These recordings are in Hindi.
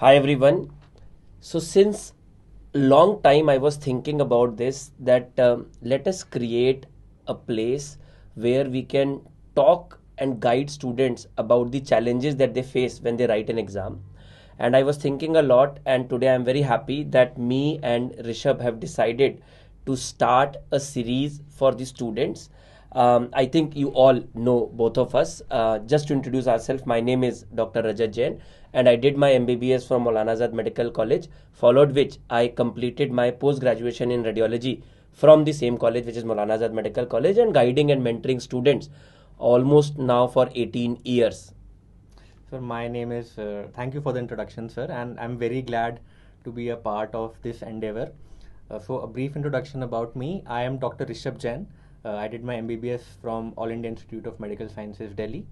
Hi everyone. So since long time I was thinking about this that let us create a place where we can talk and guide students about the challenges that they face when they write an exam. And I was thinking a lot, and today I'm very happy that me and Rishabh have decided to start a series for the students. I think you all know both of us. Just to introduce ourselves, my name is Dr. Rajat Jain, and I did my MBBS from Maulana Azad Medical College, followed which I completed my post graduation in radiology from the same college, which is Maulana Azad Medical College, and guiding and mentoring students almost now for 18 years. Sir, my name is, thank you for the introduction, sir, and I'm very glad to be a part of this endeavor. So, a brief introduction about me. I am Dr. Rishabh Jain. I did my MBBS from All India Institute of Medical Sciences, Delhi,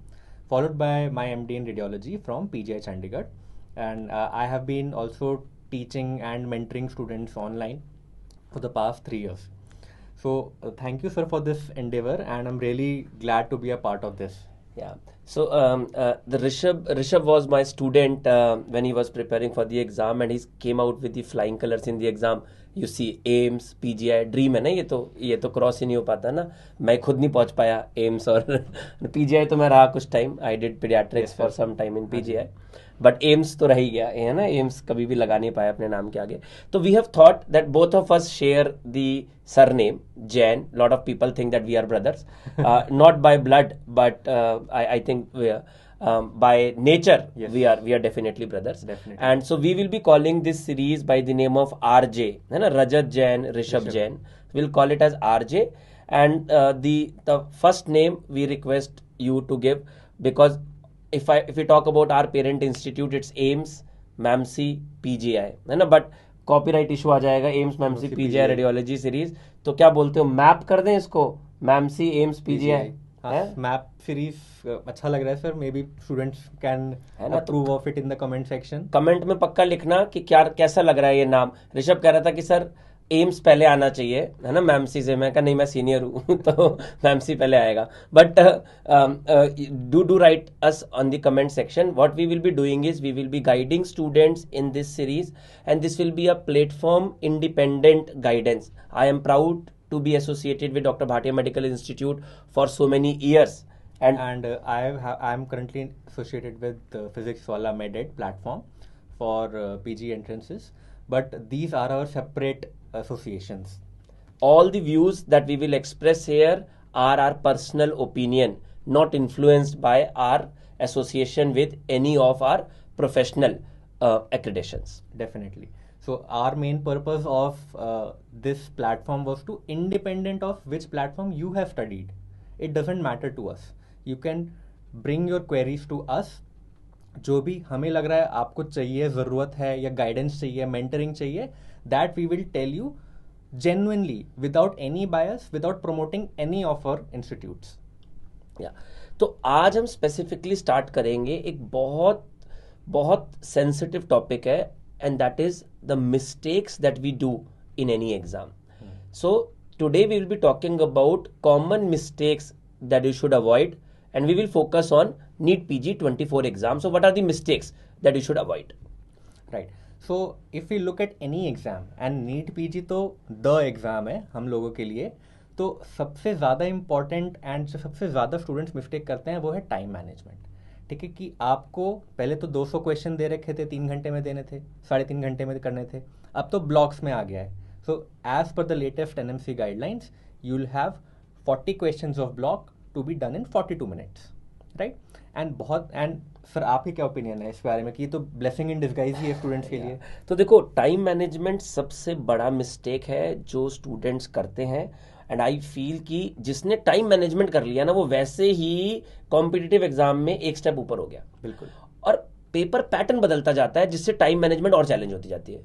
followed by my MD in Radiology from PGI Chandigarh. And I have been also teaching and mentoring students online for the past 3 years. So, thank you, sir, for this endeavor, and I'm really glad to be a part of this. Yeah. So the Rishabh was my student when he was preparing for the exam, and he came out with the flying colors in the exam. You see, AIIMS PGI dream है ना, ये तो क्रॉस ही नहीं हो पाता ना. मैं खुद नहीं पहुंच पाया एम्स और पीजीआई तो मैं रहा कुछ time. I did paediatrics for some time in PGI, but AIIMS तो रह ही गया है ना. एम्स कभी भी लगा नहीं पाया अपने नाम के आगे. तो we have thought that both of us share the surname Jain. Lot of people think that we are brothers, not by blood, but I think we are, by nature. Yes. we are definitely brothers. Definitely. And so we will be calling this series by the name of RJ, है ना, Rajat Jain, Rishabh Jain. We'll call it as RJ, and the first name we request you to give, because if we talk about our parent institute, it's AIMS, MAMC, PGI, है ना. बट कॉपीराइट इशू आ जाएगा. AIIMS MAMC PGI radiology series. तो क्या बोलते हो, मैप कर दें इसको, मैमसी एम्स पीजीआई. मैप सीरीज अच्छा लग रहा है sir. Maybe students can approve of it in the comment section. Comment में पक्का लिखना कि क्या कैसा लग रहा है ये नाम. ऋषभ कह रहा था कि सर एम्स पहले आना चाहिए, है ना, मैमसी से. मैं कहा नहीं, मैं सीनियर हूँ तो मैमसी पहले आएगा. But do write us on the comment section. What we will be doing is we will be guiding students in this series, and this will be a platform independent guidance. I am proud to be associated with Dr. Bhatia Medical Institute for so many years. And I am currently associated with the Physics Wala MedEd platform for PG entrances. But these are our separate associations. All the views that we will express here are our personal opinion, not influenced by our association with any of our professional accreditations. Definitely. So our main purpose of this platform was to, independent of which platform you have studied, it doesn't matter to us. You can bring your queries to us. जो भी हमें लग रहा है आपको चाहिए, ज़रूरत है या गाइडेंस चाहिए, मेंटरिंग चाहिए, that we will tell you genuinely, without any bias, without promoting any of our institutes. Yeah. तो आज हम स्पेसिफिकली स्टार्ट करेंगे एक बहुत बहुत सेंसिटिव टॉपिक है, and that is the mistakes that we do in any exam. So today we will be talking about common mistakes that you should avoid, and we will focus on NEET PG 24 exam. So what are the mistakes that you should avoid? Right. So if we look at any exam, and NEET PG तो the exam है हम लोगों के लिए, तो सबसे ज़्यादा इम्पॉर्टेंट एंड जो सबसे ज़्यादा स्टूडेंट्स मिस्टेक करते हैं वो है टाइम मैनेजमेंट. ठीक है, कि आपको पहले तो 200 क्वेश्चन दे रखे थे, 3 घंटे में देने थे, 3.5 घंटे में करने थे. अब तो ब्लॉक्स में आ गया है. So as per the latest NMC guidelines you will have 40 questions of block to be done in 42 minutes, right. And sir आपकी क्या ओपिनियन है इस बारे में, कि तो ब्लेसिंग इन डिस्गाइज ही है स्टूडेंट्स के लिए. तो देखो, टाइम मैनेजमेंट सबसे बड़ा मिस्टेक है जो स्टूडेंट्स करते हैं. एंड आई फील कि जिसने टाइम मैनेजमेंट कर लिया ना, वो वैसे ही कॉम्पिटिटिव एग्जाम में एक स्टेप ऊपर हो गया. बिल्कुल. और पेपर पैटर्न बदलता जाता है, जिससे टाइम मैनेजमेंट और चैलेंज होती जाती है.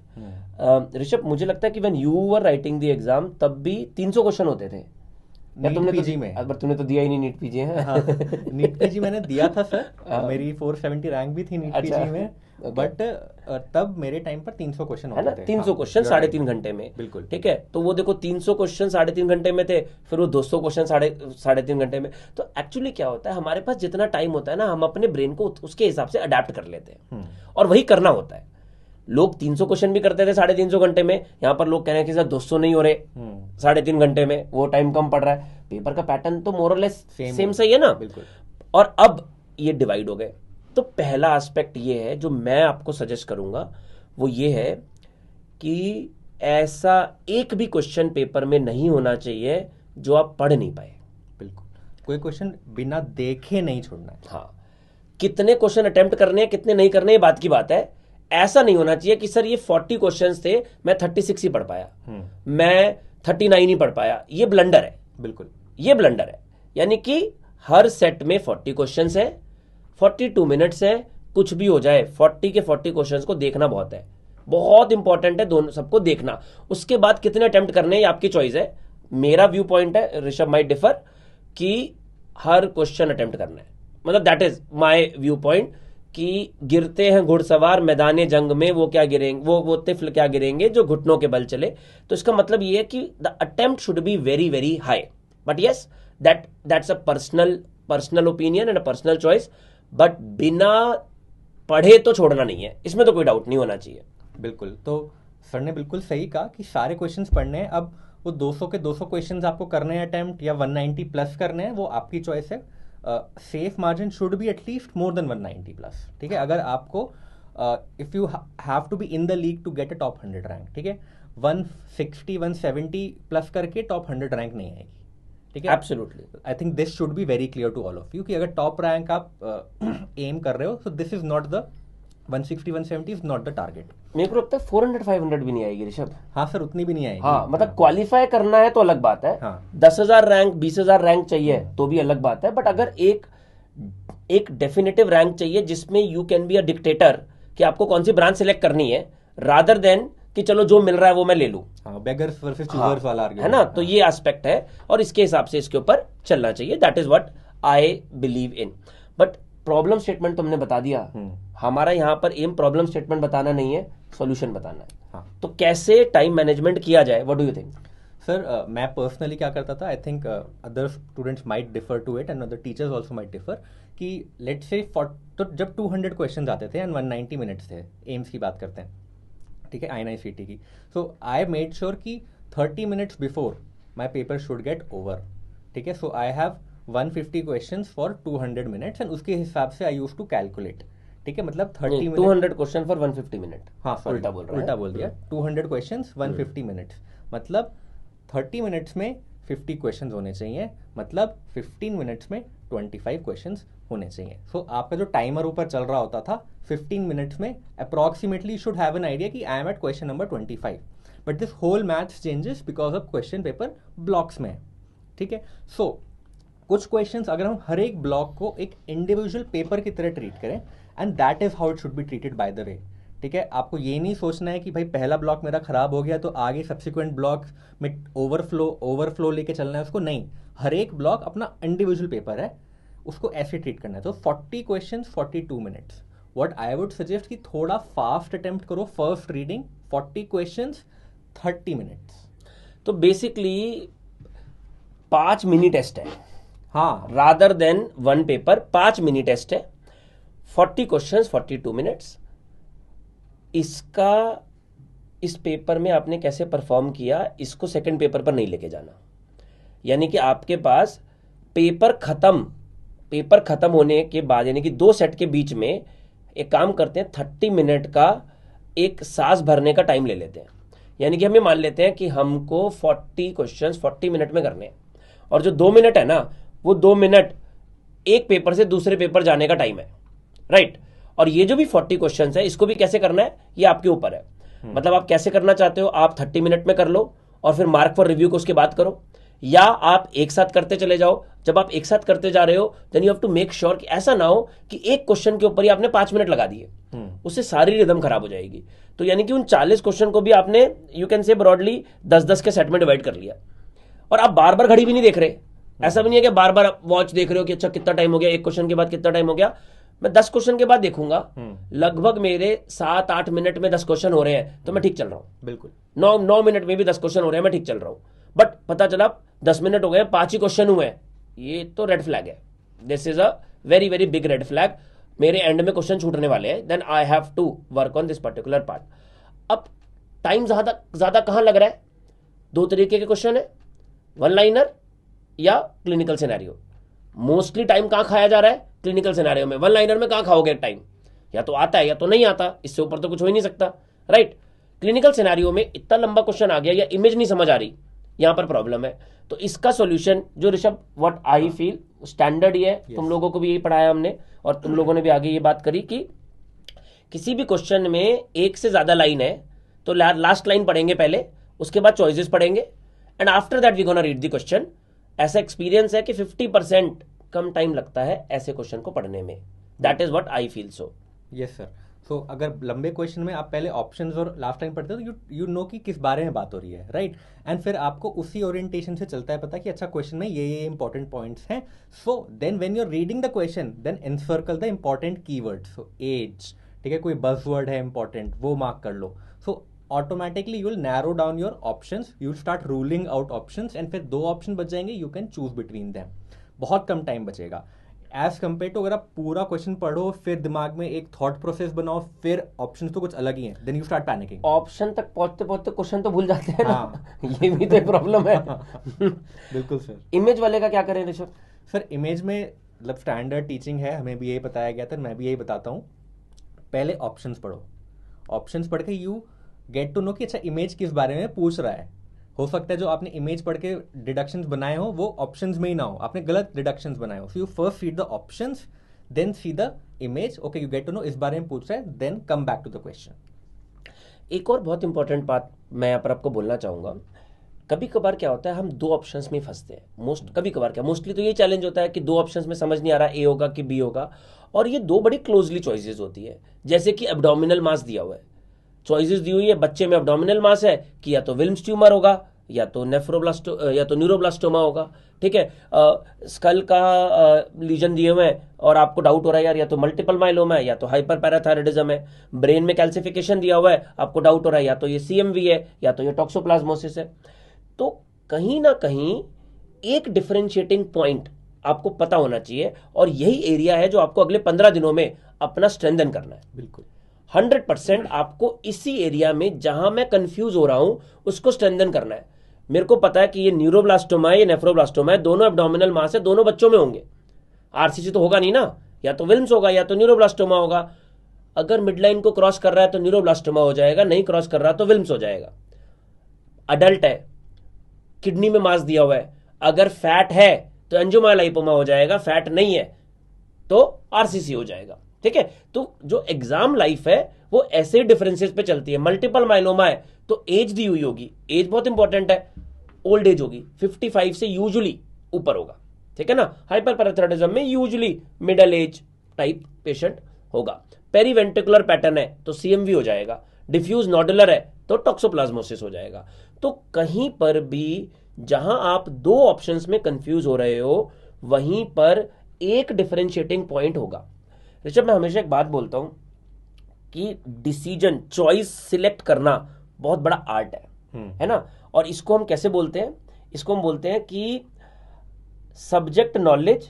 ऋषभ, मुझे लगता है कि when you were writing the exam तब भी 300 क्वेश्चन होते थे. तुमने पीजी में, तुमने तो दिया ही नहीं नीट पीजी है. हाँ, नीट पीजी मैंने दिया था सर. मेरी 470 रैंक भी थी नीट पीजी में. बट तब मेरे टाइम पर 300 क्वेश्चन होते थे. 300 क्वेश्चन 3.5 घंटे में. बिल्कुल. ठीक है, तो वो देखो 300 क्वेश्चन 3.5 घंटे में थे, फिर वो 200 क्वेश्चन 3.5 घंटे में. तो एक्चुअली क्या होता है, हमारे पास जितना टाइम होता है ना, हम अपने ब्रेन को उसके हिसाब से अडेप्ट कर लेते हैं, और वही करना होता है. लोग 300 क्वेश्चन भी करते थे 350 घंटे में, यहाँ पर लोग कह रहे हैं कि सर 200 नहीं हो रहे 3.5 घंटे में, वो टाइम कम पड़ रहा है। पेपर का पैटर्न तो मोर और लेस सेम सही है ना। बिल्कुल। और अब ये डिवाइड हो गए। तो पहला एस्पेक्ट ये है जो मैं आपको सजेस्ट करूंगा, वो ये है कि ऐसा एक भी क्वेश्चन पेपर में नहीं होना चाहिए जो आप पढ़ नहीं पाए। बिल्कुल, कोई क्वेश्चन बिना देखे नहीं छोड़ना है। हाँ, कितने क्वेश्चन अटेम्प्ट करने हैं कितने नहीं करने, ये बात की बात है। ऐसा नहीं होना चाहिए कि सर ये 40 क्वेश्चंस थे, मैं 36 ही पढ़ पाया, मैं 39 ही पढ़ पाया। ये ब्लंडर है, बिल्कुल ये ब्लंडर है। यानी कि हर सेट में 40 क्वेश्चंस है, 42 मिनट्स है, कुछ भी हो जाए 40 के 40 क्वेश्चंस को देखना बहुत है, बहुत इंपॉर्टेंट है दोनों सबको देखना। उसके बाद कितने अटेम्प्ट करने हैं ये आपकी चॉइस है। मेरा व्यू पॉइंट है, ऋषभ माइट डिफर, कि हर क्वेश्चन अटेम्प्ट करना है। मतलब that is my view point कि गिरते हैं घुड़सवार मैदाने जंग में, वो क्या गिरेंगे, वो तिफल क्या गिरेंगे जो घुटनों के बल चले। तो इसका मतलब ये है कि the attempt should be very very high. But yes, that's a personal opinion and a personal choice. But बिना पढ़े तो छोड़ना नहीं है, इसमें तो कोई डाउट नहीं होना चाहिए। बिल्कुल, तो सर ने बिल्कुल सही कहा कि सारे क्वेश्चंस पढ़ने हैं। अब वो 200 के 200 क्वेश्चंस आपको करने हैं अटेम्प्ट, या 190 प्लस करने हैं, वो आपकी चॉइस है। Safe margin should be at least more than 190 plus. ठीक है, अगर आपको if you have to be in the league to get a top 100 rank, ठीक है, 160 170 प्लस करके टॉप 100 रैंक नहीं आएगी। ठीक है, absolutely. I think this should be very clear to all of you कि अगर टॉप रैंक आप एम कर रहे हो, so this is not the 160 170 is not the target. मेरे को लगता है 400 500 भी नहीं आएगी ऋषभ। हाँ सर, उतनी भी नहीं आएगी। हाँ, मतलब क्वालिफाई करना है तो अलग बात है। हाँ। 10,000 रैंक 20,000 रैंक चाहिए तो भी अलग बात है। बट अगर एक डेफिनेटिव रैंक चाहिए जिसमें you can be a dictator कि आपको कौन सी ब्रांच सिलेक्ट करनी है, रादर देन कि चलो जो मिल रहा है वो मैं ले लूं। हाँ, बेगर्स वर्सेस चूजर्स वाला आर्ग्यूमेंट है ना। तो ये एस्पेक्ट है और इसके हिसाब से इसके ऊपर चलना चाहिए। That is what I believe in. But problem statement तो हमने बता दिया। हमारा यहाँ पर एम प्रॉब्लम स्टेटमेंट बताना नहीं है, सॉल्यूशन बताना है। हाँ। तो कैसे टाइम मैनेजमेंट किया जाए, what do you think? Sir, मैं पर्सनली क्या करता था, I think other students might differ to it and other teachers also might differ, कि लेट्स से तो जब 200 क्वेश्चंस आते थे एंड 190 मिनट्स थे, एम्स की बात करते हैं, ठीक है, INICT की, सो आई मेड श्योर कि 30 minutes before my paper should get over. ठीक है, so I have 150 questions for 200 minutes and उसके हिसाब से आई यूज टू कैलकुलेट। ठीक है, मतलब 30 मिनट 200 क्वेश्चन फॉर 150 मिनट। हाँ, उल्टा बोल रहा है। उल्टा बोल दिया। 200 क्वेश्चंस 150 मिनट्स, मतलब 30 मिनट्स में 50 क्वेश्चंस होने चाहिए, मतलब 15 मिनट्स में 25 क्वेश्चंस होने चाहिए। सो आपका जो टाइमर ऊपर चल रहा होता था 15 मिनट्स में approximately should have an idea कि I am at question number 25। But this whole maths changes because of question paper blocks में। ठीक है, सो कुछ क्वेश्चंस अगर हम हर एक ब्लॉक को एक इंडिविजुअल पेपर की तरह ट्रीट करें, and that is how it should be treated by the way. ठीक है, आपको ये नहीं सोचना है कि भाई पहला ब्लॉक मेरा खराब हो गया तो आगे सब्सिक्वेंट ब्लॉक में ओवरफ्लो लेके चलना है उसको, नहीं। हर एक ब्लॉक अपना इंडिविजुअल पेपर है, उसको ऐसे ट्रीट करना है। तो 40 questions 42 minutes. What I would suggest कि थोड़ा फास्ट अटेम्प्ट करो फर्स्ट रीडिंग, 40 क्वेश्चंस 30 मिनट्स। तो बेसिकली 5 मिनी टेस्ट है। हाँ, rather than one paper 5 mini test है, 40 क्वेश्चंस 42 मिनट्स। इसका इस पेपर में आपने कैसे परफॉर्म किया, इसको सेकंड पेपर पर नहीं लेके जाना। यानी कि आपके पास पेपर खत्म होने के बाद, यानी कि 2 सेट के बीच में एक काम करते हैं, 30 मिनट का एक सांस भरने का टाइम ले लेते हैं। यानी कि हमें मान लेते हैं कि हमको 40 क्वेश्चंस 40 मिनट में करने हैं, और जो 2 मिनट है ना, वो 2 मिनट एक पेपर से दूसरे पेपर जाने का टाइम है, राइट। और ये जो भी 40 क्वेश्चंस है, इसको भी कैसे करना है ये आपके ऊपर है। मतलब आप कैसे करना चाहते हो, आप 30 मिनट में कर लो और फिर मार्क फॉर रिव्यू को उसके बाद करो, या आप एक साथ करते चले जाओ। जब आप एक साथ करते जा रहे हो, then you have to make sure कि ऐसा ना हो कि एक क्वेश्चन के ऊपर ही आपने 5 मिनट लगा दिए, उससे सारी रिदम खराब हो जाएगी। तो यानी कि उन 40 क्वेश्चन को भी आपने, यू कैन से ब्रॉडली 10-10 के सेट में डिवाइड कर लिया। और आप बार बार घड़ी भी नहीं देख रहे, ऐसा भी नहीं है कि बार बार वॉच देख रहे हो कि अच्छा कितना टाइम हो गया, एक क्वेश्चन के बाद कितना टाइम हो गया। मैं 10 क्वेश्चन के बाद देखूंगा, लगभग मेरे 7-8 मिनट में 10 क्वेश्चन हो रहे हैं तो मैं ठीक चल रहा हूँ। बिल्कुल 9 मिनट में भी 10 क्वेश्चन हो रहे हैं, मैं ठीक चल रहा हूँ। बट पता चला 10 मिनट हो गए, 5 ही क्वेश्चन हुए हैं, ये तो रेड फ्लैग है। This is a very very big red flag. मेरे एंड में क्वेश्चन छूटने वाले हैं, then I have to work on this particular part. अब टाइम ज्यादा कहां लग रहा है? दो तरीके के क्वेश्चन है, वन लाइनर या क्लिनिकल सिनेरियो। मोस्टली टाइम कहां खाया जा रहा है? क्लिनिकल सिनेरियो में। वन लाइनर में कहां खाओगे टाइम? या तो आता है या तो नहीं आता, इससे ऊपर तो कुछ हो ही नहीं सकता, राइट। क्लिनिकल सिनेरियो में इतना लंबा क्वेश्चन आ गया या इमेज नहीं समझ आ रही, यहां पर प्रॉब्लम है। तो इसका सॉल्यूशन जो Rishabh, what I feel standard ये है, तुम लोगों को भी यही पढ़ाया हमने और तुम लोगों ने भी आगे ये बात करी कि किसी भी क्वेश्चन में एक से ज्यादा लाइन है तो लास्ट लाइन पढ़ेंगे पहले, उसके बाद चॉइसेस पढ़ेंगे and after that we gonna read the question. ऐसा एक्सपीरियंस है कि 50% कम टाइम लगता है ऐसे क्वेश्चन को पढ़ने में। That is what I feel so. Yes sir. So अगर लंबे क्वेश्चन में आप पहले ऑप्शंस और लास्ट लाइन पढ़ते हो तो यू नो कि किस बारे में बात हो रही है, राइट। एंड फिर आपको उसी ओरिएंटेशन से चलता है पता कि अच्छा क्वेश्चन में ये इंपॉर्टेंट पॉइंट्स हैं। So then when you are reading the question then encircle the important keyword. So as, ठीक है, कोई बज़वर्ड है इंपॉर्टेंट वो मार्क कर लो। सो automatically you will narrow down your options, you will start ruling out options and फिर 2 ऑप्शन बच जाएंगे, you can choose between them. बहुत कम टाइम बचेगा एज कम्पेयर टू अगर आप पूरा क्वेश्चन पढ़ो फिर दिमाग में एक थॉट प्रोसेस बनाओ फिर ऑप्शन तो कुछ अलग ही है, then you start panicking. Option तक पहुंचते पहुंचते क्वेश्चन तो भूल जाते हैं ना। हाँ। ये भी तो एक प्रॉब्लम है। बिल्कुल सर। इमेज वाले का क्या करें ऋषभ? सर इमेज में मतलब स्टैंडर्ड टीचिंग है, हमें भी यही बताया गया था, मैं भी यही बताता हूँ। पहले ऑप्शंस पढ़ो, ऑप्शंस पढ़ के यू गेट टू नो कि अच्छा इमेज किस बारे में पूछ रहा है। हो सकता है जो आपने इमेज पढ़ के डिडक्शंस बनाए हो वो ऑप्शंस में ही ना हो, आपने गलत डिडक्शंस बनाए हो। So you first read the options then see the image, okay you get to know इस बारे में पूछ रहा है, then come back to the question. एक और बहुत इंपॉर्टेंट बात मैं यहाँ पर आपको बोलना चाहूंगा। कभी कभार क्या होता है, हम 2 ऑप्शंस में फंसते हैं। कभी कभार क्या, मोस्टली तो ये चैलेंज होता है कि 2 ऑप्शंस में समझ नहीं आ रहा ए होगा कि बी होगा, और ये 2 बड़ी क्लोजली चॉइसेस होती है। जैसे कि एब्डोमिनल मास दिया हुआ है, चॉइसेस दी हुई है, बच्चे में एब्डोमिनल मास है कि या तो विल्म्स ट्यूमर होगा या तो या तो न्यूरोब्लास्टोमा होगा, ठीक है। स्कल का लीजन दिए हुए हैं और आपको डाउट हो रहा है यार या तो मल्टीपल माइलोमा है या तो हाइपर पैराथायराइडिज्म है। ब्रेन में कैल्सिफिकेशन दिया हुआ है, आपको डाउट हो रहा है या तो ये CMV है या तो ये टॉक्सोप्लाज्मोसिस है। तो कहीं ना कहीं एक डिफरेंशिएटिंग पॉइंट आपको पता होना चाहिए और यही एरिया है जो आपको अगले 15 दिनों में अपना स्ट्रेंथन करना है। बिल्कुल 100% आपको इसी एरिया में जहां मैं कंफ्यूज हो रहा हूं उसको स्ट्रेंथन करना है। मेरे को पता है कि ये न्यूरोब्लास्टोमा है, ये नेफ्रोब्लास्टोमा है, दोनों एब्डोमिनल मास है, दोनों बच्चों में होंगे। RCC तो होगा नहीं ना, या तो विल्म्स होगा या तो न्यूरोब्लास्टोमा होगा। अगर मिडलाइन को क्रॉस कर रहा है तो न्यूरोब्लास्टोमा हो जाएगा, नहीं क्रॉस कर रहा तो विल्म्स हो जाएगा। अडल्ट है, किडनी में मास दिया हुआ है, अगर फैट है तो एंजियोमायोलाइपोमा हो जाएगा, फैट नहीं है तो RCC हो जाएगा, ठीक है। तो जो एग्जाम लाइफ है वो ऐसे डिफरेंसेस पे चलती है। मल्टीपल माइलोमा है तो एज दी हुई होगी, एज बहुत इंपॉर्टेंट है, ओल्ड एज होगी, 55 से यूजुअली ऊपर होगा, ठीक है ना। हाइपर पैराथायराइडिज्म में usually middle age type patient होगा। पेरीवेंट्रिकुलर पैटर्न है तो CMV हो जाएगा, डिफ्यूज नोडुलर है तो टॉक्सोप्लाज्मोसिस हो जाएगा। तो कहीं पर भी जहां आप 2 ऑप्शंस में कंफ्यूज हो रहे हो वहीं पर एक डिफरेंशिएटिंग पॉइंट होगा। ऋषभ, मैं हमेशा एक बात बोलता हूं कि डिसीजन चॉइस सिलेक्ट करना बहुत बड़ा आर्ट है ना। और इसको हम कैसे बोलते हैं? इसको हम बोलते हैं कि subject knowledge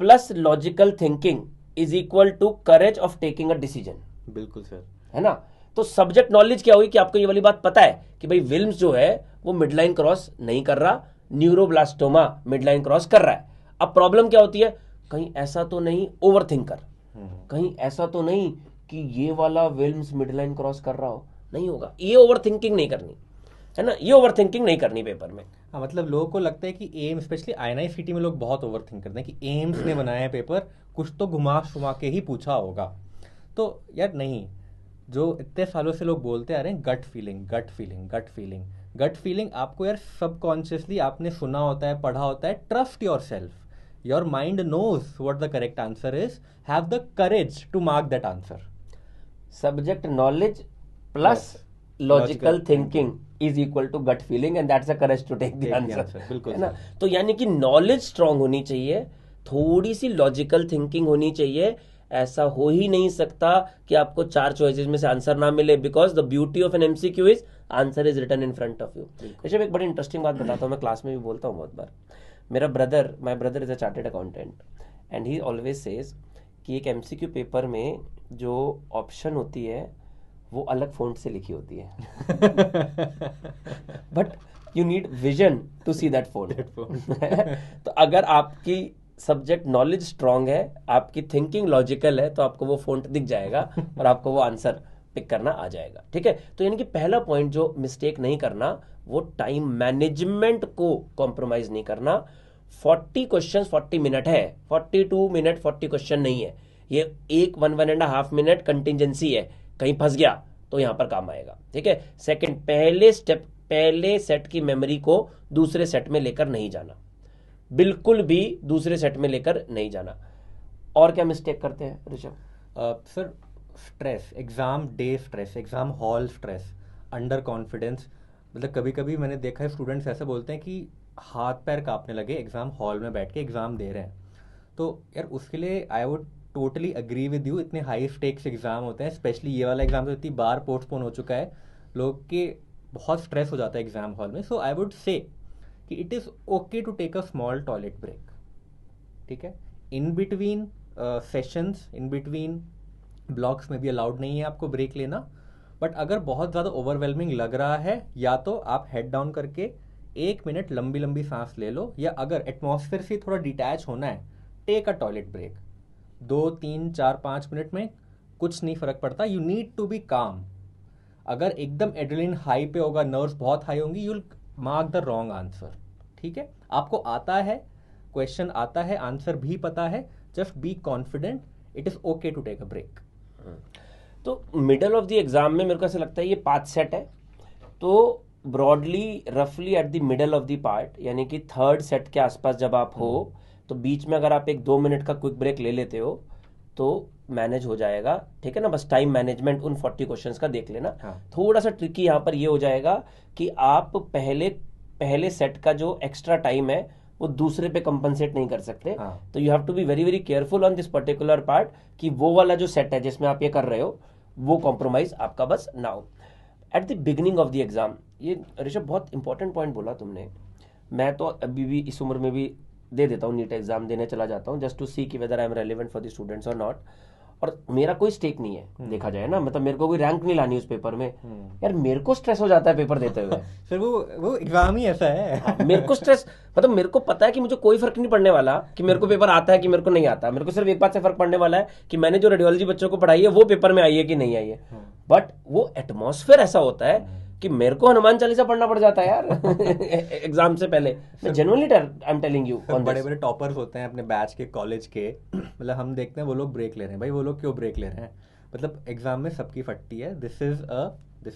plus logical thinking is equal to courage of taking a decision. बिल्कुल सर, है ना। तो सब्जेक्ट नॉलेज क्या हुई कि आपको ये वाली बात पता है कि भाई विल्म्स जो है वो मिडलाइन क्रॉस नहीं कर रहा, न्यूरोब्लास्टोमा मिडलाइन क्रॉस कर रहा है। अब प्रॉब्लम क्या होती है, कहीं ऐसा तो नहीं ओवर थिंकर, कहीं ऐसा तो नहीं कि ये वाला विल्म्स मिडलाइन क्रॉस कर रहा हो, नहीं होगा। ये ओवर थिंकिंग नहीं करनी है ना, ये ओवर थिंकिंग नहीं करनी पेपर में। हाँ मतलब लोगों को लगता है कि एम्स, स्पेशली INI-CT में लोग बहुत ओवर थिंक करते हैं कि एम्स ने बनाया है पेपर, कुछ तो घुमा शुमा के ही पूछा होगा। तो यार नहीं, जो इतने सालों से लोग बोलते आ रहे हैं gut feeling gut feeling gut feeling gut feeling, आपको यार सबकॉन्शियसली आपने सुना होता है, पढ़ा होता है। Trust your self, your mind knows what the correct answer is, have the courage to mark that answer. Subject knowledge plus logical thinking is equal to gut feeling and that's a courage to take the answer, बिल्कुल है ना। तो यानी कि नॉलेज स्ट्रांग होनी चाहिए, थोड़ी सी लॉजिकल थिंकिंग होनी चाहिए। ऐसा हो ही नहीं सकता कि आपको 4 चॉइसेस में से आंसर ना मिले, because the beauty of an MCQ is answer is written in front of you. Rishabh, एक बड़ी इंटरेस्टिंग बात बताता हूँ, मैं क्लास में भी बोलता हूँ बहुत बार। My brother is a chartered accountant and he always says कि एक एमसीक्यू पेपर में जो ऑप्शन होती है वो अलग फ़ॉन्ट से लिखी होती है, but you need vision to see that font. तो अगर आपकी सब्जेक्ट नॉलेज स्ट्रांग है, आपकी थिंकिंग लॉजिकल है, तो आपको वो फ़ॉन्ट दिख जाएगा और आपको वो आंसर पिक करना आ जाएगा। ठीक है, तो यानी कि पहला पॉइंट जो मिस्टेक नहीं करना, वो टाइम मैनेजमेंट को कॉम्प्रोमाइज नहीं करना। 40 क्वेश्चन 40 मिनट है, 42 मिनट 40 क्वेश्चन नहीं है। ये एक 1.5 मिनट कंटिजेंसी है, कहीं फंस गया तो यहां पर काम आएगा। ठीक है, सेकंड, पहले सेट की मेमोरी को दूसरे सेट में लेकर नहीं जाना, बिल्कुल भी दूसरे सेट में लेकर नहीं जाना। और क्या मिस्टेक करते हैं Rishabh? Sir, stress, exam day stress, exam hall stress, under confidence. मतलब कभी कभी मैंने देखा है स्टूडेंट्स ऐसे बोलते हैं कि हाथ पैर कांपने लगे एग्ज़ाम हॉल में बैठ के एग्ज़ाम दे रहे हैं। तो यार उसके लिए I would totally agree with you. इतने हाई स्टेक्स एग्ज़ाम होते हैं, स्पेशली ये वाला एग्ज़ाम तो इतनी बार पोस्टपोन हो चुका है, लोग के बहुत स्ट्रेस हो जाता है एग्ज़ाम हॉल में। सो आई वुड से कि it is okay to take a small toilet break. ठीक है, in between sessions, in between blocks में भी अलाउड नहीं है आपको ब्रेक लेना। बट अगर बहुत ज़्यादा ओवरवेलमिंग लग रहा है, या तो आप हेड डाउन करके 1 मिनट लंबी लंबी सांस ले लो, या अगर एटमॉस्फेयर से थोड़ा डिटैच होना है, take a toilet break. 2 3 4 5 minute में कुछ नहीं फ़र्क पड़ता। यू नीड टू बी काम। अगर एकदम एड्रेनलिन हाई पे होगा, नर्व्स बहुत हाई होंगी, you will mark the wrong answer. ठीक है, आपको आता है, क्वेश्चन आता है, आंसर भी पता है, just be confident, it is okay to take a break. तो मिडल ऑफ द एग्जाम में मेरे को ऐसा लगता है ये 5 सेट है, तो ब्रॉडली रफली at the middle of the part, यानी कि थर्ड सेट के आसपास जब आप हो, तो बीच में अगर आप एक 2 मिनट का क्विक ब्रेक ले लेते हो तो मैनेज हो जाएगा। ठीक है ना, बस टाइम मैनेजमेंट उन 40 क्वेश्चंस का देख लेना। हाँ। थोड़ा सा ट्रिकी यहाँ पर ये हो जाएगा कि आप पहले सेट का जो एक्स्ट्रा टाइम है वो दूसरे पे कंपनसेट नहीं कर सकते। हाँ। तो you have to be very very careful on this particular part कि वो वाला जो सेट है जिसमें आप ये कर रहे हो वो कॉम्प्रोमाइज आपका बस ना हो। At the beginning of the exam, ये ऋषभ बहुत इंपॉर्टेंट पॉइंट बोला तुमने। मैं तो अभी भी इस उम्र में भी दे देता हूँ, नीट एग्जाम देने चला जाता हूँ जस्ट टू सी कि whether I am relevant for the students और नॉट। और मेरा कोई स्टेक नहीं है, देखा जाए ना, मतलब मेरे को कोई रैंक नहीं लानी उस पेपर में। यार मेरे को स्ट्रेस हो जाता है पेपर देते हुए। सर वो एग्जाम ही ऐसा है। हाँ, मेरे को स्ट्रेस, मतलब मेरे को पता है कि मुझे कोई फर्क नहीं पड़ने वाला कि मेरे को पेपर आता है कि मेरे को नहीं आता। मेरे को सिर्फ एक बात से फर्क पड़ने वाला है कि मैंने जो रेडियोलॉजी बच्चों को पढ़ाई है वो पेपर में आई है कि नहीं आई है। बट वो एटमॉस्फेयर ऐसा होता है कि मेरे को हनुमान चालीसा पढ़ना पड़ जाता है यार एग्जाम से पहले। मैं genuinely I am telling you, बड़े बड़े टॉपर्स होते हैं अपने बैच के, कॉलेज के, मतलब हम देखते हैं वो लोग ब्रेक ले रहे हैं। भाई वो लोग क्यों ब्रेक ले रहे हैं? मतलब एग्जाम में सबकी फटती है। This is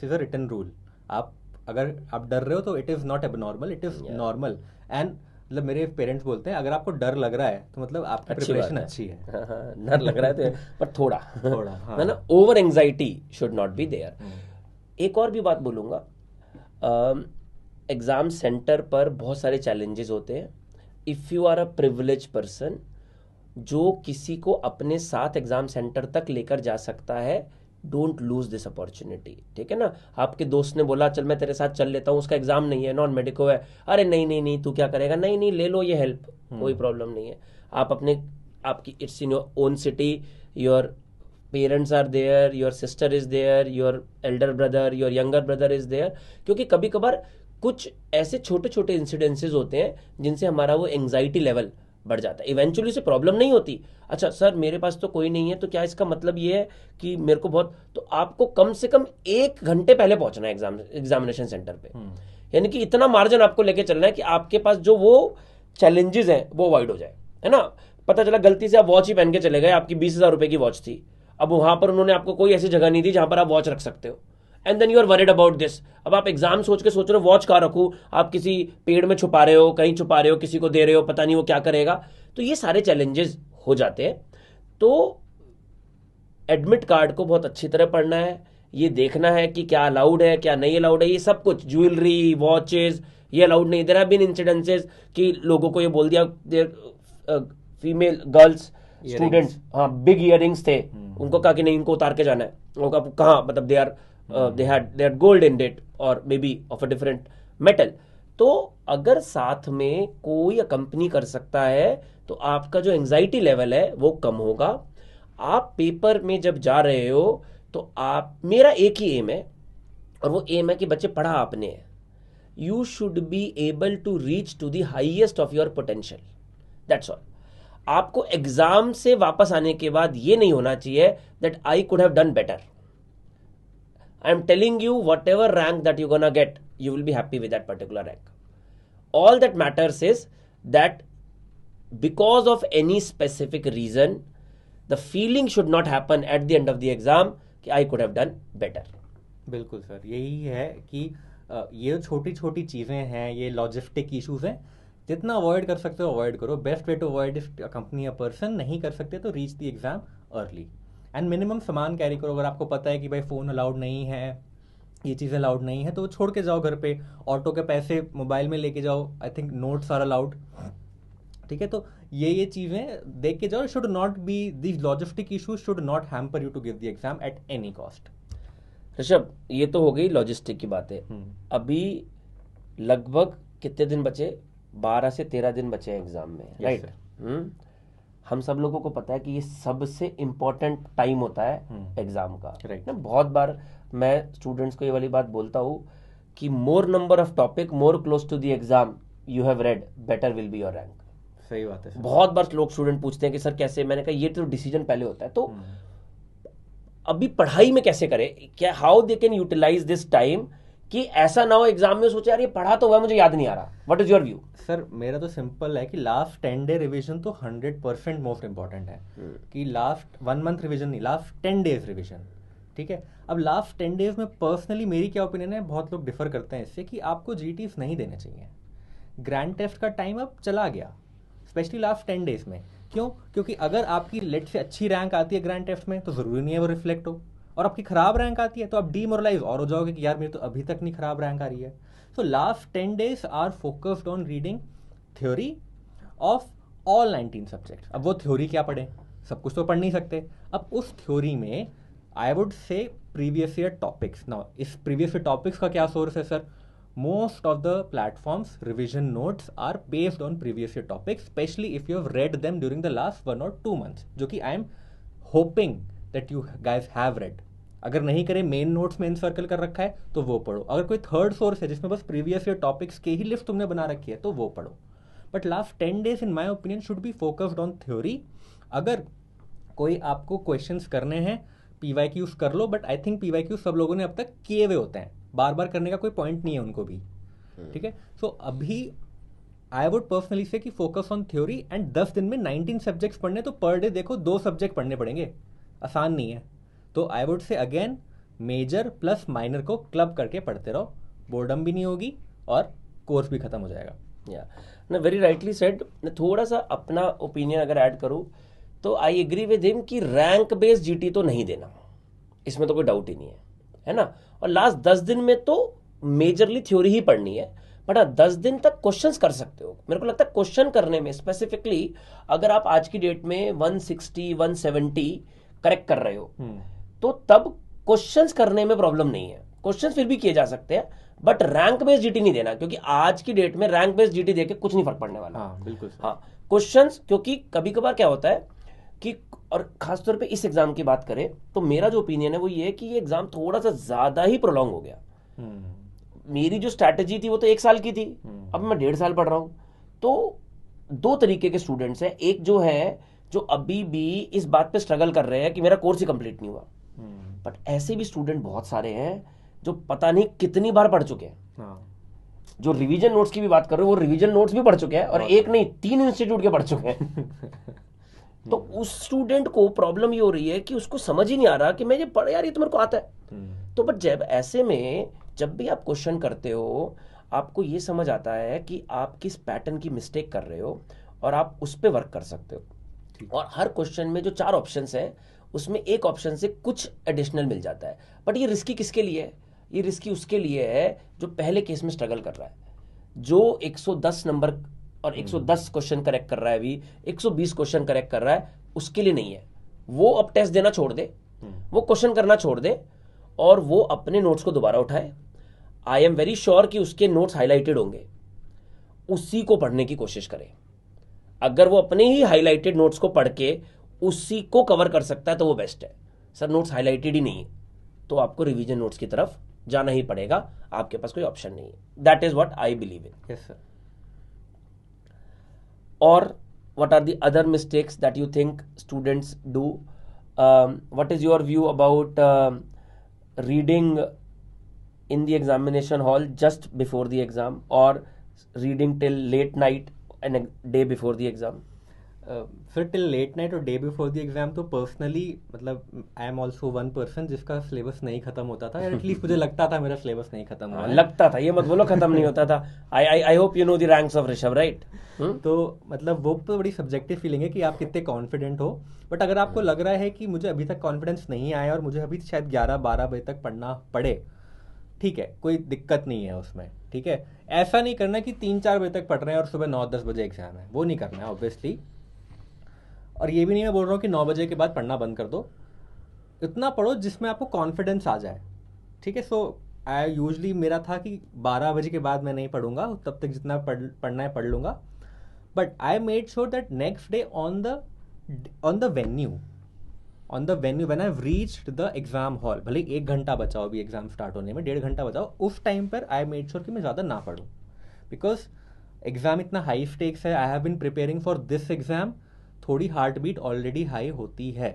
a written rule. अगर आप डर रहे हो तो it is not abnormal, it is normal. And मतलब मेरे पेरेंट्स बोलते हैं अगर आपको डर लग रहा है तो मतलब आपकी प्रिपरेशन अच्छी है। डर लग रहा है तो पर थोड़ा हाँ। है ना, over anxiety should not be there. एक और भी बात बोलूँगा, एग्ज़ाम सेंटर पर बहुत सारे चैलेंजेस होते हैं। If you are a privilege person जो किसी को अपने साथ एग्ज़ाम सेंटर तक लेकर जा सकता है, डोंट लूज दिस अपॉर्चुनिटी। ठीक है ना, आपके दोस्त ने बोला चल मैं तेरे साथ चल लेता हूँ, उसका एग्ज़ाम नहीं है, नॉन मेडिको है, अरे नहीं नहीं नहीं तू क्या करेगा, नहीं नहीं ले लो ये हेल्प, कोई प्रॉब्लम नहीं है। आप आपकी it's in your own city, your parents are there, your sister is there, your elder brother, your younger brother is there. क्योंकि कभी कभार कुछ ऐसे छोटे छोटे इंसिडेंसेस होते हैं जिनसे हमारा वो एंग्जाइटी लेवल बढ़ जाता है। इवेंचुअली से प्रॉब्लम नहीं होती, अच्छा सर मेरे पास तो कोई नहीं है तो क्या इसका मतलब ये है कि मेरे को बहुत, तो आपको कम से कम 1 घंटे पहले पहुंचना है एग्जामिनेशन सेंटर पे। यानी कि इतना मार्जिन आपको लेके चलना है कि आपके पास जो वो चैलेंजेस हैं वो अवॉइड हो जाए, है ना। पता चला गलती से आप वॉच ही पहन के चले गए, आपकी 20,000 रुपए की वॉच थी, अब वहां पर उन्होंने आपको कोई ऐसी जगह नहीं दी जहां पर आप वॉच रख सकते हो, and then you are worried about this. अब आप एग्जाम सोच रहे हो वॉच कहाँ रखूं, आप किसी पेड़ में छुपा रहे हो, कहीं छुपा रहे हो, किसी को दे रहे हो, पता नहीं वो क्या करेगा। तो ये सारे चैलेंजेस हो जाते हैं। तो एडमिट कार्ड को बहुत अच्छी तरह पढ़ना है, ये देखना है कि क्या अलाउड है क्या नहीं अलाउड है, ये सब कुछ, ज्वेलरी वॉचेज ये अलाउड नहीं। देयर हैव बीन इंसिडेंसेस कि लोगों को ये बोल दिया, फीमेल गर्ल्स स्टूडेंट्स, हाँ बिग इयररिंग्स थे, उनको कहा कि नहीं इनको उतार के जाना है, उनको कहा मतलब they had gold in it और maybe of a different metal. तो अगर साथ में कोई कंपनी कर सकता है तो आपका जो एंजाइटी लेवल है वो कम होगा, आप पेपर में जब जा रहे हो तो आप, मेरा एक ही एम है, और वो एम है कि बच्चे पढ़ा आपने है, you should be able to reach to the highest of your potential, that's all. आपको एग्जाम से वापस आने के बाद ये नहीं होना चाहिए that I could have done better. I am telling you, whatever rank that you gonna get, you will be happy with that particular rank. All that matters is that because of any specific reason, the feeling should not happen at the end of the exam कि I could have done better. बिल्कुल सर, यही है कि ये छोटी छोटी चीज़ें हैं, ये लॉजिस्टिक इश्यूज हैं, जितना अवॉइड कर सकते हो अवॉइड करो। Best way to avoid is company a person, नहीं कर सकते तो reach the exam early and minimum सामान कैरी करो। अगर आपको पता है कि भाई फ़ोन अलाउड नहीं है, ये चीज़ें अलाउड नहीं है, तो छोड़ के जाओ घर पे, ऑटो के पैसे मोबाइल में लेके जाओ, I think notes are allowed, ठीक है। तो ये चीज़ें देख के जाओ। Should not be these logistic issues should not hamper you to give the exam at any cost. Rishabh, ये तो हो गई लॉजिस्टिक की बातें। अभी लगभग कितने दिन बचे? 12 से 13 दिन बचे हैं एग्जाम में, राइट? हम सब लोगों को पता है कि ये सबसे इम्पोर्टेंट टाइम होता है एग्जाम का, राइट। बहुत बार मैं स्टूडेंट्स को ये वाली बात बोलता हूँ कि more number of topic more close to the exam you have read, better will be your rank. सही बात है। बहुत बार लोग स्टूडेंट पूछते हैं कि सर कैसे, मैंने कहा ये तो डिसीजन पहले होता है, तो अभी पढ़ाई में कैसे करें, क्या how they can utilise this time कि ऐसा ना हो एग्जाम में सोचे यार ये पढ़ा तो हुआ मुझे याद नहीं आ रहा। What is your view? Sir मेरा तो सिंपल है कि लास्ट 10 डे रिवीजन तो 100% मोस्ट इंपॉर्टेंट है, कि लास्ट 1 मंथ रिवीजन नहीं, लास्ट 10 डेज रिवीजन, ठीक है। अब लास्ट 10 डेज में पर्सनली मेरी क्या ओपिनियन है, बहुत लोग डिफर करते हैं इससे, कि आपको जीटीज नहीं देने चाहिए। ग्रैंड टेस्ट का टाइम अब चला गया, स्पेशली लास्ट 10 डेज में। क्यों? क्योंकि अगर आपकी लेट से अच्छी रैंक आती है ग्रैंड टेस्ट में तो ज़रूरी नहीं है वो रिफ्लेक्ट हो, और आपकी खराब रैंक आती है तो आप डीमोरलाइज और हो जाओगे कि यार मेरी तो अभी तक नहीं खराब रैंक आ रही है। So last 10 days are focused on reading theory of all 19 subjects. अब वो थ्योरी क्या पढ़े, सब कुछ तो पढ़ नहीं सकते। अब उस थ्योरी में आई वुड से प्रीवियस ईयर टॉपिक्स। नाउ इस प्रीवियस ईयर टॉपिक्स का क्या सोर्स है sir? Most of the platforms revision notes are based on previous year topics, especially if you have read them during the last 1 or 2 months, जो कि I am hoping that you guys have read। अगर नहीं करे, मेन नोट्स में इनसर्कल कर रखा है तो वो पढ़ो। अगर कोई थर्ड सोर्स है जिसमें बस प्रीवियस ईयर टॉपिक्स के ही लिस्ट तुमने बना रखी है तो वो पढ़ो। But last 10 days in my opinion should be focused on theory. अगर कोई आपको क्वेश्चंस करने हैं PYQs कर लो, बट आई थिंक PYQ सब लोगों ने अब तक किए हुए होते हैं, बार बार करने का कोई पॉइंट नहीं है उनको भी, ठीक है। सो अभी आई वुड पर्सनली से कि फोकस ऑन थ्योरी, एंड 10 दिन में 19 सब्जेक्ट्स पढ़ने, तो पर डे देखो 2 सब्जेक्ट पढ़ने पड़ेंगे, आसान नहीं है। तो I would say again major plus minor को क्लब करके पढ़ते रहो, बोर्डम भी नहीं होगी और कोर्स भी खत्म हो जाएगा। या ना, वेरी राइटली सेड। थोड़ा सा अपना ओपिनियन अगर ऐड करूँ तो आई एग्री विद हिम कि रैंक बेस्ड जीटी तो नहीं देना, इसमें तो कोई डाउट ही नहीं है ना। और लास्ट 10 दिन में तो मेजरली थ्योरी ही पढ़नी है, बट 10 दिन तक क्वेश्चंस कर सकते हो। मेरे को लगता है क्वेश्चन करने में स्पेसिफिकली, अगर आप आज की डेट में 160 170 करेक्ट कर रहे हो तो तब क्वेश्चंस करने में प्रॉब्लम नहीं है, क्वेश्चंस फिर भी किए जा सकते हैं, बट रैंक बेस्ड जीटी नहीं देना, क्योंकि आज की डेट में रैंक बेस्ड जीटी देके कुछ नहीं फर्क पड़ने वाला। हाँ बिल्कुल। हाँ, क्वेश्चंस, क्योंकि कभी कभार क्या होता है कि, और खासतौर पे इस एग्जाम की बात करें तो मेरा जो ओपिनियन है वो ये है कि ये एग्जाम थोड़ा सा ज्यादा ही प्रोलॉन्ग हो गया। मेरी जो स्ट्रैटेजी थी वो तो 1 साल की थी, अब मैं 1.5 साल पढ़ रहा हूं। तो 2 तरीके के स्टूडेंट्स हैं, एक जो है जो अभी भी इस बात पे स्ट्रगल कर रहे हैं कि मेरा कोर्स ही कंप्लीट नहीं हुआ, बट ऐसे भी स्टूडेंट बहुत सारे हैं जो पता नहीं कितनी बार पढ़ चुके हैं। जो रिवीजन नोट्स की भी बात कर रहे हो वो रिवीजन नोट्स भी पढ़ चुके हैं, और एक नहीं 3 इंस्टीट्यूट के पढ़ चुके हैं। तो उस स्टूडेंट को प्रॉब्लम ये हो रही है कि उसको समझ ही नहीं आ रहा कि मैं ये पढ़, यार ये तो मेरे को आता है। तो बट जब ऐसे में जब भी आप क्वेश्चन करते हो, आपको ये समझ आता है कि आप किस पैटर्न की मिस्टेक कर रहे हो और आप उस पर वर्क कर सकते हो। और हर क्वेश्चन में जो 4 ऑप्शंस हैं उसमें एक ऑप्शन से कुछ एडिशनल मिल जाता है। बट ये रिस्की किसके लिए है? ये रिस्की उसके लिए है जो पहले केस में स्ट्रगल कर रहा है, जो 110 नंबर और 110 क्वेश्चन करेक्ट कर रहा है, अभी 120 क्वेश्चन करेक्ट कर रहा है, उसके लिए नहीं है। वो अब टेस्ट देना छोड़ दे, वो क्वेश्चन करना छोड़ दे, और वो अपने नोट्स को दोबारा उठाए। आई एम वेरी श्योर कि उसके नोट्स हाईलाइटेड होंगे, उसी को पढ़ने की कोशिश करे। अगर वो अपने ही हाईलाइटेड नोट्स को पढ़ के उसी को कवर कर सकता है तो वो बेस्ट है। सर नोट्स हाईलाइटेड ही नहीं है तो आपको रिवीजन नोट्स की तरफ जाना ही पड़ेगा, आपके पास कोई ऑप्शन नहीं है। That is what I believe in. Yes sir. Or what are the other mistakes that you think students do? What is your view about reading in the examination hall just before the exam, or reading till late night and a day before the exam? Sir till late night और डे बिफोर द एग्जाम तो पर्सनली मतलब I am also one person जिसका सिलेबस नहीं खत्म होता था, एटलीस्ट मुझे लगता था मेरा सिलेबस नहीं खत्म हुआ है। लगता था, ये मत बोलो खत्म नहीं होता था। I hope you know the ranks of Rishabh, right? तो मतलब वो तो बड़ी सब्जेक्टिव फीलिंग है कि आप कितने कॉन्फिडेंट हो, बट अगर आपको लग रहा है कि मुझे अभी तक कॉन्फिडेंस नहीं आया और मुझे अभी शायद 11-12 बजे तक पढ़ना पड़े, ठीक है, कोई दिक्कत नहीं है उसमें, ठीक है। ऐसा नहीं करना कि 3-4 बजे तक पढ़ रहे हैं और सुबह 9-10 बजे एग्जाम है, वो नहीं करना है ऑब्वियसली। और ये भी नहीं मैं बोल रहा हूँ कि 9 बजे के बाद पढ़ना बंद कर दो, इतना पढ़ो जिसमें आपको कॉन्फिडेंस आ जाए, ठीक है। सो आई यूजली मेरा था कि 12 बजे के बाद मैं नहीं पढ़ूंगा, तब तक जितना पढ़ना है पढ़ लूंगा। But I made sure that next day on the venue when I reached the exam hall, भले 1 घंटा बचाओ अभी एग्जाम स्टार्ट होने में, 1.5 घंटा बचाओ, उस टाइम पर आई मेड श्योर कि मैं ज़्यादा ना पढ़ूँ, बिकॉज एग्जाम इतना हाई स्टेक्स है। I have been preparing for this exam, थोड़ी हार्ट बीट ऑलरेडी हाई होती है।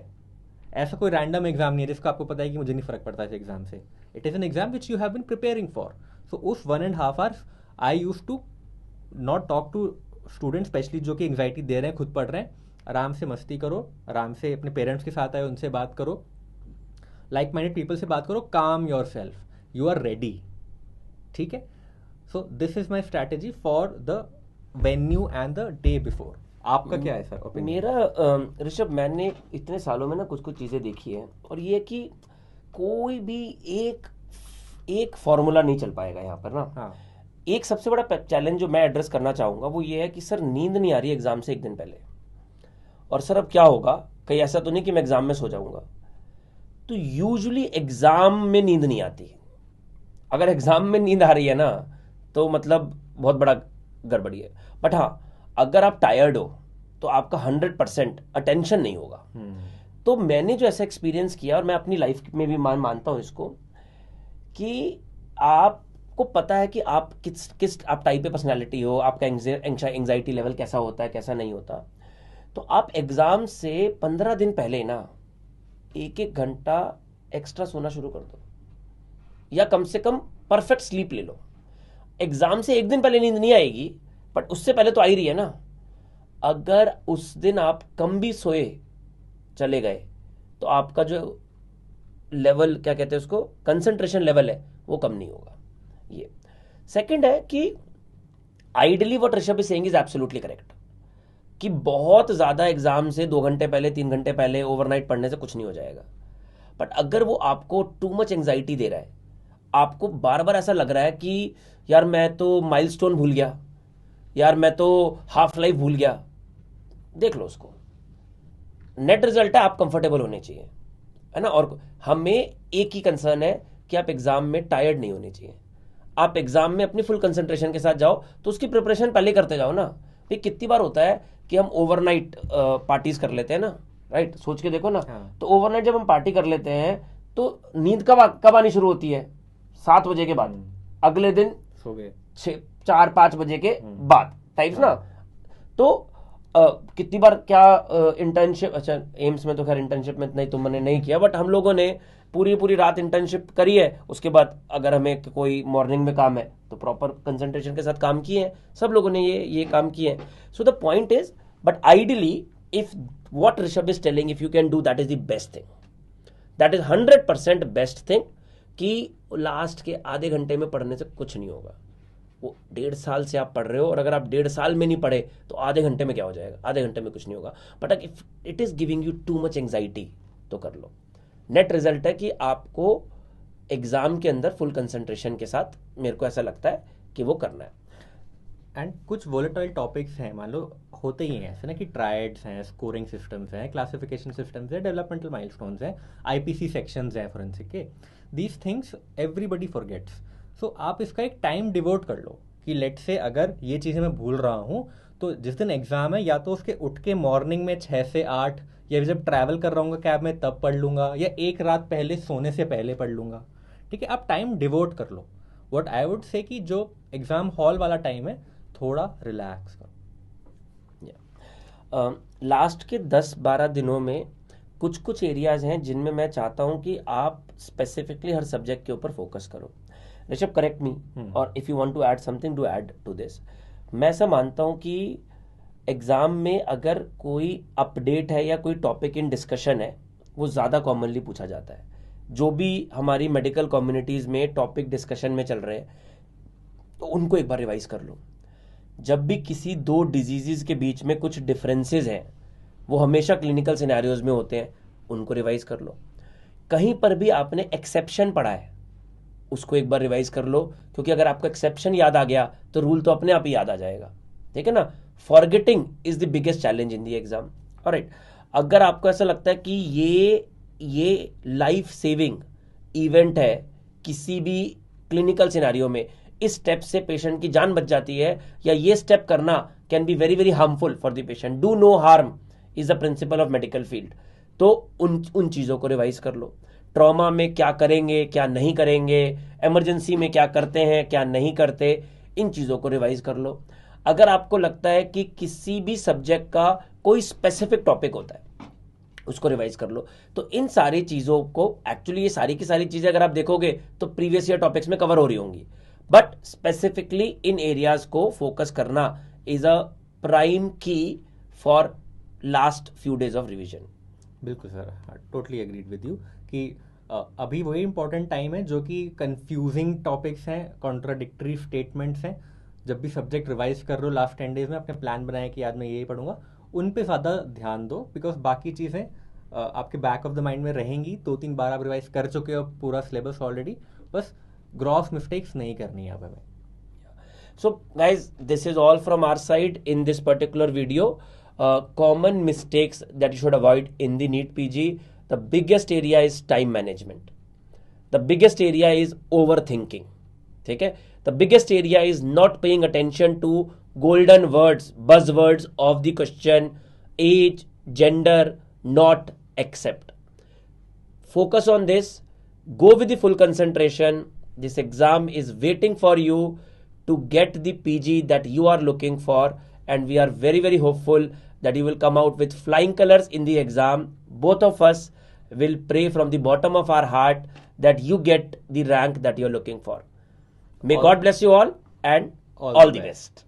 ऐसा कोई रैंडम एग्जाम नहीं है जिसका आपको पता है कि मुझे नहीं फर्क पड़ता इस एग्जाम से। It is an exam which you have been preparing for. So उस 1.5 hours I use to not talk to students, specially जो कि एंग्जाइटी दे रहे हैं, खुद पढ़ रहे हैं। आराम से मस्ती करो, आराम से अपने पेरेंट्स के साथ आए उनसे बात करो, लाइक माइंडेड पीपल से बात करो, calm yourself, you are ready, ठीक है। So this is my strategy for the venue and the day before. आपका क्या है सर ओपिनियन? मेरा ऋषभ, मैंने इतने सालों में ना कुछ कुछ चीज़ें देखी हैं, और ये कि कोई भी एक फॉर्मूला नहीं चल पाएगा यहाँ पर ना। हाँ। एक सबसे बड़ा चैलेंज जो मैं एड्रेस करना चाहूँगा वो ये है कि सर नींद नहीं आ रही एग्जाम से 1 दिन पहले, और सर अब क्या होगा, कहीं ऐसा तो नहीं कि मैं एग्जाम में सो जाऊँगा। तो यूजुअली एग्जाम में नींद नहीं आती। अगर एग्जाम में नींद आ रही है ना तो मतलब बहुत बड़ा गड़बड़ी है। बट हाँ, अगर आप टायर्ड हो तो आपका 100% अटेंशन नहीं होगा। तो मैंने जो ऐसा एक्सपीरियंस किया, और मैं अपनी लाइफ में भी मानता हूँ इसको, कि आपको पता है कि आप किस आप टाइप पे पर्सनैलिटी हो, आपका एंग्जाइटी लेवल कैसा होता है, कैसा नहीं होता। तो आप एग्जाम से 15 दिन पहले ना 1-1 घंटा एक्स्ट्रा सोना शुरू कर दो, या कम से कम परफेक्ट स्लीप ले लो। एग्जाम से 1 दिन पहले नींद नहीं आएगी, बट उससे पहले तो आ ही रही है ना। अगर उस दिन आप कम भी सोए चले गए तो आपका जो लेवल, क्या कहते हैं उसको, कंसंट्रेशन लेवल है, वो कम नहीं होगा। ये सेकंड है कि ideally what Rishabh is saying is absolutely correct, कि बहुत ज्यादा एग्जाम से 2 घंटे पहले, 3 घंटे पहले ओवरनाइट पढ़ने से कुछ नहीं हो जाएगा। बट अगर वो आपको टू मच एंग्जाइटी दे रहा है, आपको बार बार ऐसा लग रहा है कि यार मैं तो माइलस्टोन भूल गया, यार मैं तो हाफ लाइफ भूल गया, देख लो उसको। नेट रिजल्ट है, आप कंफर्टेबल होने चाहिए, है ना। और हमें एक ही कंसर्न है कि आप एग्जाम में टायर्ड नहीं होने चाहिए। आप एग्जाम में अपनी फुल कंसंट्रेशन के साथ जाओ, तो उसकी प्रिपरेशन पहले करते जाओ ना। भाई कितनी बार होता है कि हम ओवरनाइट पार्टीज कर लेते हैं ना, राइट? सोच के देखो ना। हाँ। तो ओवरनाइट जब हम पार्टी कर लेते हैं तो नींद कब आनी शुरू होती है? 7 बजे के बाद। अगले दिन सो गए 4-5 बजे के बाद टाइप्स ना। तो कितनी बार क्या इंटर्नशिप, अच्छा एम्स में तो खैर इंटर्नशिप में इतना ही तुमने नहीं किया, बट हम लोगों ने पूरी रात इंटर्नशिप करी है। उसके बाद अगर हमें कोई मॉर्निंग में काम है तो प्रॉपर कंसंट्रेशन के साथ काम किए हैं, सब लोगों ने ये काम किए हैं। So the point is, but ideally if what Rishabh is telling, if you can do, that is the best thing, that is 100% best thing, कि लास्ट के आधे घंटे में पढ़ने से कुछ नहीं होगा। वो 1.5 साल से आप पढ़ रहे हो, और अगर आप 1.5 साल में नहीं पढ़े तो आधे घंटे में क्या हो जाएगा? आधे घंटे में कुछ नहीं होगा। But if it is giving you too much anxiety तो कर लो। नेट रिजल्ट है कि आपको एग्जाम के अंदर फुल कंसंट्रेशन के साथ, मेरे को ऐसा लगता है कि वो करना है। एंड कुछ वोलेटाइल टॉपिक्स हैं, मान लो होते ही हैं ऐसे ना, कि ट्रायड्स हैं, स्कोरिंग सिस्टम्स हैं, क्लासिफिकेशन सिस्टम्स हैं, डेवलपमेंटल माइलस्टोन्स हैं, आईपीसी सेक्शंस हैं फोरेंसिक के। These things everybody forgets. So आप इसका एक टाइम डिवोट कर लो कि लेट से अगर ये चीज़ें मैं भूल रहा हूँ तो जिस दिन एग्ज़ाम है, या तो उसके उठ के मॉर्निंग में 6 से 8 या जब ट्रैवल कर रहा हूँ कैब में तब पढ़ लूंगा, या एक रात पहले सोने से पहले पढ़ लूंगा। ठीक है, आप टाइम डिवोट कर लो। व्हाट आई वुड से कि जो एग्जाम हॉल वाला टाइम है थोड़ा रिलैक्स करो। लास्ट के 10-12 दिनों में कुछ कुछ एरियाज हैं जिनमें मैं चाहता हूं कि आप स्पेसिफिकली हर सब्जेक्ट के ऊपर फोकस करो। ऋषभ, करेक्ट मी, और if you want to add something to add to this. मैं ऐसा मानता हूं कि एग्जाम में अगर कोई अपडेट है या कोई टॉपिक इन डिस्कशन है, वो ज़्यादा कॉमनली पूछा जाता है। जो भी हमारी मेडिकल कम्युनिटीज़ में टॉपिक डिस्कशन में चल रहे हैं, तो उनको एक बार रिवाइज कर लो। जब भी किसी दो डिजीजेज के बीच में कुछ डिफरेंसेस हैं, वो हमेशा क्लिनिकल सिनेरियोज में होते हैं, उनको रिवाइज कर लो। कहीं पर भी आपने एक्सेप्शन पढ़ा है, उसको एक बार रिवाइज कर लो, क्योंकि अगर आपको एक्सेप्शन याद आ गया तो रूल तो अपने आप ही याद आ जाएगा। ठीक है ना? Forgetting is the biggest challenge in the exam. Alright, अगर आपको ऐसा लगता है कि ये लाइफ सेविंग इवेंट है, किसी भी क्लिनिकल सिनेरियो में इस स्टेप से पेशेंट की जान बच जाती है, या ये स्टेप करना can be very very harmful for the patient, do no harm is the principle of medical field, तो उन चीज़ों को रिवाइज कर लो। ट्रॉमा में क्या करेंगे, क्या नहीं करेंगे, इमरजेंसी में क्या करते हैं, क्या नहीं करते, इन चीज़ों को रिवाइज कर लो। अगर आपको लगता है कि किसी भी सब्जेक्ट का कोई स्पेसिफिक टॉपिक होता है, उसको रिवाइज कर लो। तो इन सारी चीज़ों को, एक्चुअली ये सारी की सारी चीज़ें अगर आप देखोगे तो प्रीवियस ईयर टॉपिक्स में कवर हो रही होंगी, बट स्पेसिफिकली इन एरियाज को फोकस करना is a prime key for last few days of revision. बिल्कुल sir, totally agreed with you कि अभी वही इंपॉर्टेंट टाइम है जो कि कंफ्यूजिंग टॉपिक्स हैं, कॉन्ट्राडिक्टरी स्टेटमेंट्स हैं। जब भी सब्जेक्ट रिवाइज कर रहे हो लास्ट 10 डेज में, अपने प्लान बनाए कि आज मैं यही पढ़ूंगा, उन पे ज़्यादा ध्यान दो, बिकॉज बाकी चीज़ें आपके बैक ऑफ द माइंड में रहेंगी। 2-3 बार आप रिवाइज कर चुके हो पूरा सिलेबस ऑलरेडी, बस ग्रॉस मिस्टेक्स नहीं करनी है आप हमें। So guys, this is all from our side in this particular video. Common mistakes that you should avoid in the NEET PG. The biggest area is time management. The biggest area is overthinking. ठीक है? The biggest area is not paying attention to golden words, buzzwords of the question: age, gender, not, accept. Focus on this. Go with the full concentration. This exam is waiting for you to get the PG that you are looking for, and we are very very hopeful that you will come out with flying colors in the exam. Both of us will pray from the bottom of our heart that you get the rank that you're looking for. May God bless you all, and all the best.